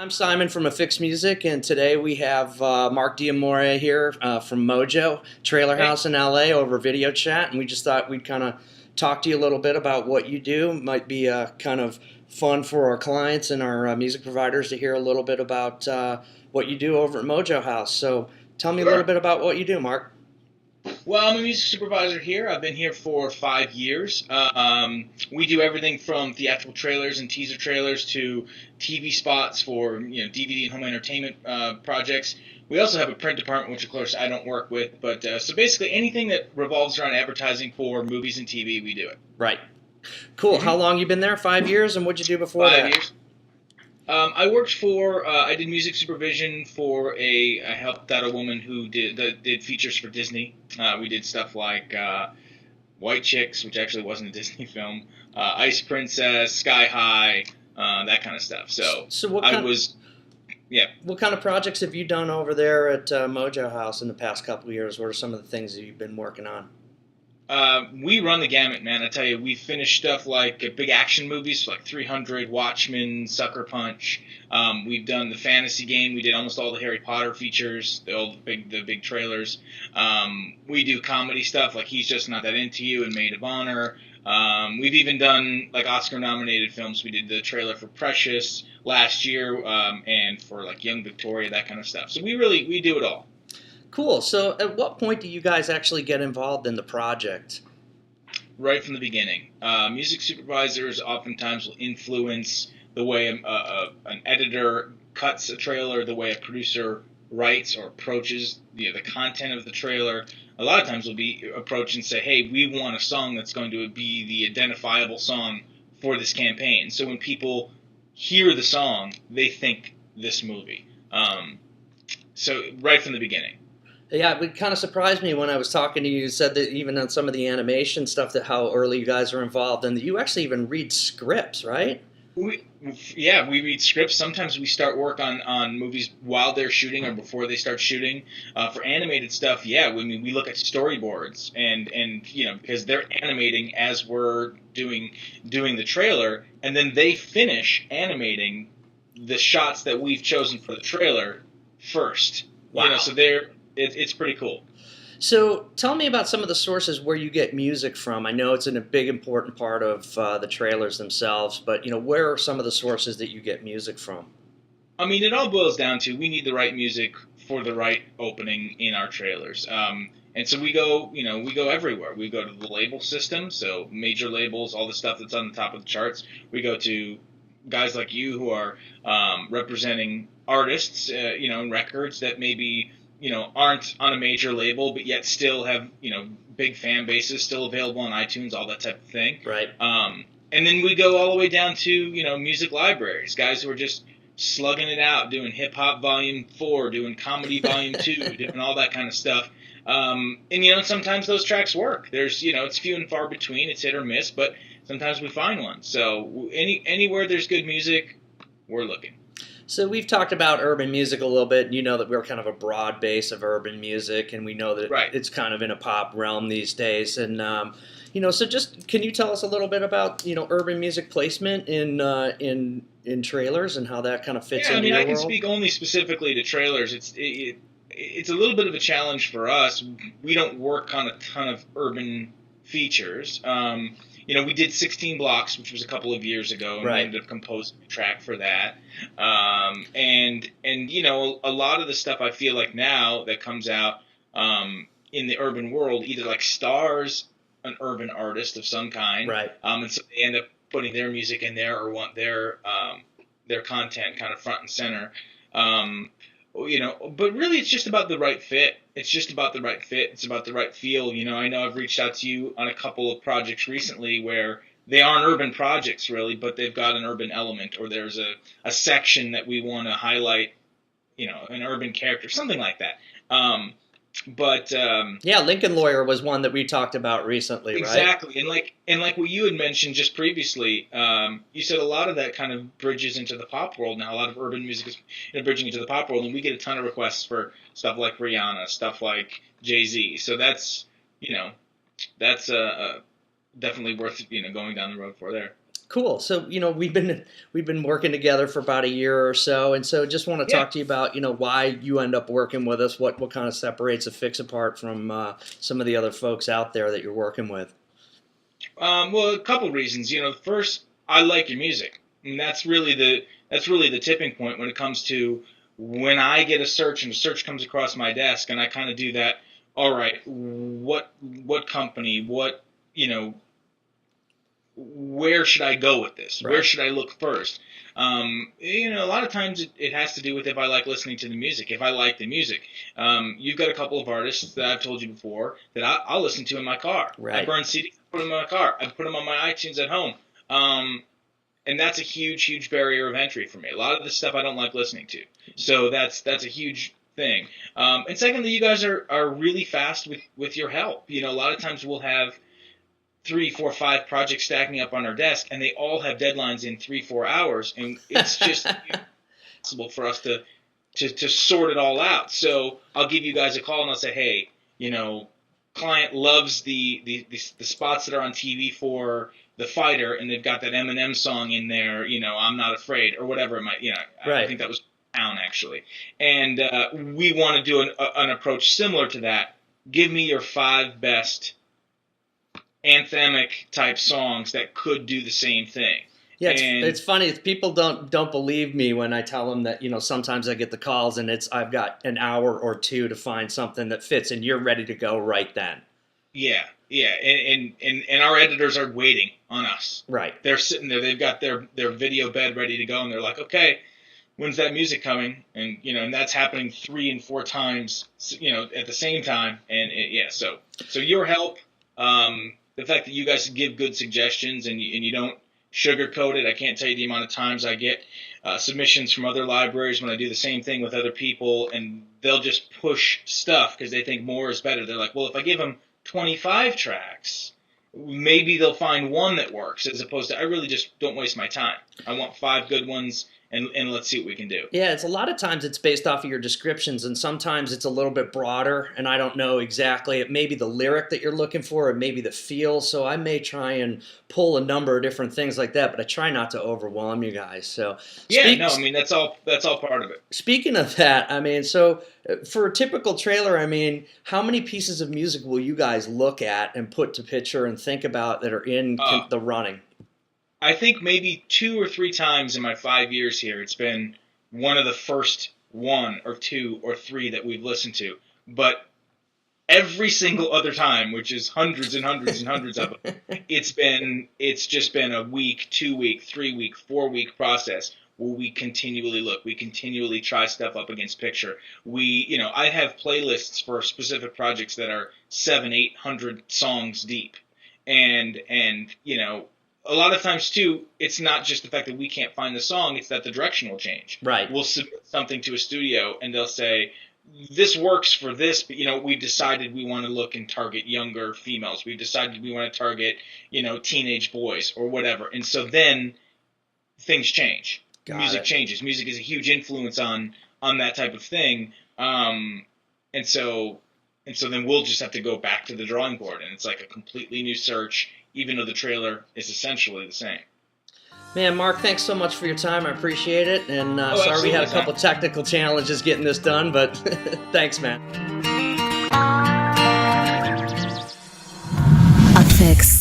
I'm Simon from Affix Music, and today we have Marc D'Amour here from Mojo Trailer Hey, House in LA over video chat, and we just thought we'd kind of talk to you a little bit about what you do. Might be kind of fun for our clients and our music providers to hear a little bit about what you do over at Mojo House. So tell me a little sure. bit about what you do, Mark. Well, I'm a music supervisor here. I've been here for 5 years. We do everything from theatrical trailers and teaser trailers to TV spots for DVD and home entertainment projects. We also have a print department, which of course I don't work with. But so basically anything that revolves around advertising for movies and TV, we do it. Right. Cool. How hmm long you been there? 5 years, and what'd you do before Five that? years. I did music supervision I helped out a woman who did features for Disney. We did stuff like White Chicks, which actually wasn't a Disney film, Ice Princess, Sky High, that kind of stuff. So So what I kind was, yeah. What kind of projects have you done over there at Mojo House in the past couple of years? What are some of the things that you've been working on? We run the gamut, man. I tell you, we finished stuff like big action movies like 300, Watchmen, Sucker Punch. We've done the fantasy game. We did almost all the Harry Potter features, all the big trailers. We do comedy stuff like He's Just Not That Into You and Maid of Honor. We've even done like Oscar-nominated films. We did the trailer for Precious last year, and for like Young Victoria, that kind of stuff. So we do it all. Cool. So, at what point do you guys actually get involved in the project? Right from the beginning. Music supervisors oftentimes will influence the way an editor cuts a trailer, the way a producer writes or approaches the content of the trailer. A lot of times we'll be approach and say, hey, we want a song that's going to be the identifiable song for this campaign. So when people hear the song, they think this movie. So right from the beginning. Yeah, it kind of surprised me when I was talking to you. You said that even on some of the animation stuff, that how early you guys are involved, and that you actually even read scripts, right? We, yeah, we read scripts. Sometimes we start work on movies while they're shooting or before they start shooting. For animated stuff, yeah, we look at storyboards and because they're animating as we're doing the trailer, and then they finish animating the shots that we've chosen for the trailer first. Wow. So it's pretty cool. So, tell me about some of the sources where you get music from. I know it's a big, important part of the trailers themselves, but where are some of the sources that you get music from? I mean, it all boils down to we need the right music for the right opening in our trailers. And so we go everywhere. We go to the label system, so major labels, all the stuff that's on the top of the charts. We go to guys like you who are representing artists, and records that maybe aren't on a major label, but yet still have big fan bases, still available on iTunes, all that type of thing. Right. And then we go all the way down to music libraries, guys who are just slugging it out, doing hip hop volume 4, doing comedy volume 2, doing all that kind of stuff. And sometimes those tracks work. There's it's few and far between. It's hit or miss, but sometimes we find one. So anywhere there's good music, we're looking. So we've talked about urban music a little bit, and you know that we're kind of a broad base of urban music, and we know that Right. it's kind of in a pop realm these days. And so just can you tell us a little bit about urban music placement in trailers and how that kind of fits Yeah, I into mean, your I can world? speak only specifically to trailers. It's a little bit of a challenge for us. We don't work on a ton of urban features. We did 16 Blocks, which was a couple of years ago, and we Right. ended up composing a track for that. And a lot of the stuff I feel like now that comes out in the urban world either like stars an urban artist of some kind, Right. and so they end up putting their music in there or want their content kind of front and center. But really it's just about the right fit. It's just about the right fit. It's about the right feel. I know I've reached out to you on a couple of projects recently where they aren't urban projects really, but they've got an urban element, or there's a section that we want to highlight, an urban character, something like that. But Yeah, Lincoln Lawyer was one that we talked about recently, right? Exactly, and like what you had mentioned just previously, you said a lot of that kind of bridges into the pop world now. A lot of urban music is bridging into the pop world, and we get a ton of requests for stuff like Rihanna, stuff like Jay-Z. So that's that's definitely worth going down the road for there. Cool. So, we've been working together for about a year or so, and so just want to talk to you about, why you end up working with us. What kind of separates Affix apart from some of the other folks out there that you're working with? Well, a couple reasons. First, I like your music, and that's really the tipping point when it comes to when I get a search and a search comes across my desk, and I kind of do that. All right, what company, where should I go with this? Right. Where should I look first? A lot of times it has to do with if I like listening to the music, if I like the music. You've got a couple of artists that I've told you before that I'll listen to in my car. Right. I burn CDs, put them in my car. I put them on my iTunes at home. And that's a huge, huge barrier of entry for me. A lot of the stuff I don't like listening to. So that's a huge thing. And secondly, you guys are really fast with your help. A lot of times we'll have 3, 4, 5 projects stacking up on our desk, and they all have deadlines in 3, 4 hours, and it's just impossible for us to sort it all out. So I'll give you guys a call and I'll say, hey, client loves the spots that are on TV for The Fighter, and they've got that Eminem song in there, I'm Not Afraid, or whatever it might, Right. I think that was Town, actually. And we want to do an approach similar to that. Give me your 5 best anthemic type songs that could do the same thing. Yeah, it's funny. People don't believe me when I tell them that, sometimes I get the calls and I've got an hour or two to find something that fits, and you're ready to go right then. Yeah, and our editors are waiting on us. Right. They're sitting there. They've got their video bed ready to go, and they're like, okay, when's that music coming? And and that's happening 3 and 4 times, at the same time. And so your help, the fact that you guys give good suggestions and you don't sugarcoat it. I can't tell you the amount of times I get submissions from other libraries when I do the same thing with other people, and they'll just push stuff because they think more is better. They're like, well, if I give them 25 tracks, maybe they'll find one that works, as opposed to I really just don't waste my time. I want 5 good ones, and let's see what we can do. Yeah, it's a lot of times it's based off of your descriptions, and sometimes it's a little bit broader, and I don't know exactly. It may be the lyric that you're looking for, it may be the feel, so I may try and pull a number of different things like that, but I try not to overwhelm you guys. So that's all part of it. Speaking of that, so for a typical trailer, how many pieces of music will you guys look at and put to picture and think about that are in the running? I think maybe 2 or 3 times in my 5 years here, it's been one of the first 1 or 2 or 3 that we've listened to. But every single other time, which is hundreds and hundreds and hundreds of them, it's just been a week, 2 week, 3 week, 4 week process where we continually look, we continually try stuff up against picture. I have playlists for specific projects that are 700, 800 songs deep, and a lot of times, too, it's not just the fact that we can't find the song, it's that the direction will change. Right. We'll submit something to a studio, and they'll say, this works for this, but, we've decided we want to look and target younger females. We've decided we want to target, teenage boys or whatever. And so then things change. Music changes. Music is a huge influence on that type of thing. And so then we'll just have to go back to the drawing board, and it's like a completely new search, even though the trailer is essentially the same. Man, Mark, thanks so much for your time. I appreciate it. And sorry we had a couple technical challenges getting this done, but thanks, man. Affix.